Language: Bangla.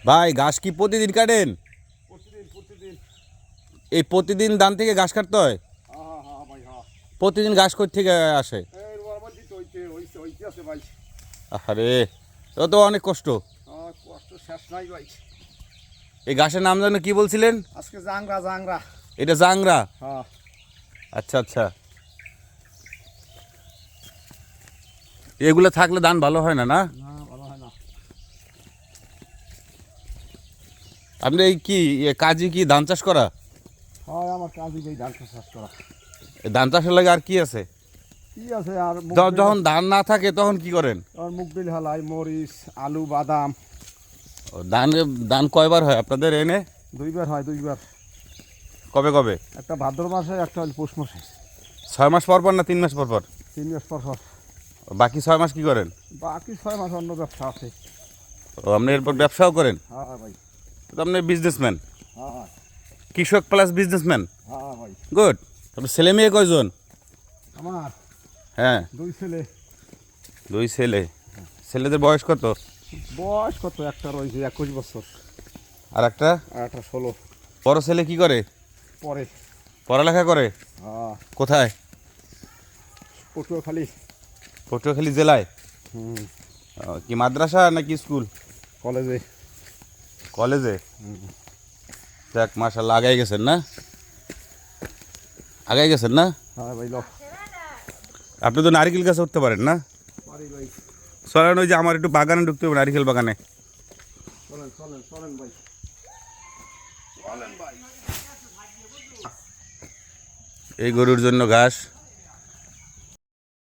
ভাই ঘাস কি প্রতিদিন কাটেন? প্রতিদিন প্রতিদিন। এই প্রতিদিন ধান থেকে ঘাস কাটতে হয়? হ্যাঁ হ্যাঁ ভাই হ্যাঁ। প্রতিদিন ঘাস কই থেকে আসে? এই রোয়ার দিতে হইতে আছে ভাই। আরে তো তো অনেক কষ্ট। কষ্ট শেষ নাই ভাই। এই ঘাসের নাম জানো কি বলছিলেন? আজকে জাংরা জাংরা। এটা জাংরা? হ্যাঁ। আচ্ছা আচ্ছা, এগুলো থাকলে ধান ভালো হয় না না? না ভালো হয় না। আপনি এই কি কাজে কি ধান চাষ করা? হয় আমার কাজই এই ধান চাষ করা। এই ধান চাষের লাগে আর কি আছে? কি আছে আর যখন ধান না থাকে তখন কি করেন? আর মুগ ডাল হালাই, মরিচ, আলু, বাদাম। ধান ধান কয়বার হয় আপনাদের এনে? দুইবার হয় দুইবার। কবে কবে? একটা ভাদ্র মাসে একটা হল পৌষ মাসে। 6 মাস পর পর না 3 মাস পর পর? 3 মাস পর পর। বাকি 6 মাস কি করেন? বাকি 6 মাস অন্য ব্যবসা আছে। ও আপনি এরপর ব্যবসাও করেন? হ্যাঁ ভাই। তো আপনি বিজনেসম্যান, হ্যাঁ কৃষক প্লাস বিজনেসম্যান। হ্যাঁ ভাই। গুড। আপনার ছেলে মেয়ে কয়জন? আমার হ্যাঁ 2 ছেলে। 2 ছেলে। ছেলেদের বয়স কত? বয়স কত? একটা রয়েছে 21 বছর আর একটা? আর একটা 16। বড় ছেলে কি করে? পরে। পড়ালেখা করে? হ্যাঁ। কোথায়? পটুয়াখালী। পটুয়াখালী জেলায়? হুম। কি মাদ্রাসা নাকি স্কুল? কলেজে। কলেজে? যাক মাশাআল্লাহ, আগাই গেছেন না? আগাই গেছেন না? হ্যাঁ ভাই লো। আপনি তো নারিকেল গাছে উঠতে পারেন না? পারি ভাই। চলেন ওই যে আমার একটু বাগানে ঢুকতে হবে, নারিকেল বাগানে। চলেন চলেন চলেন ভাই। চলেন ভাই। এই গরুর জন্য ঘাস।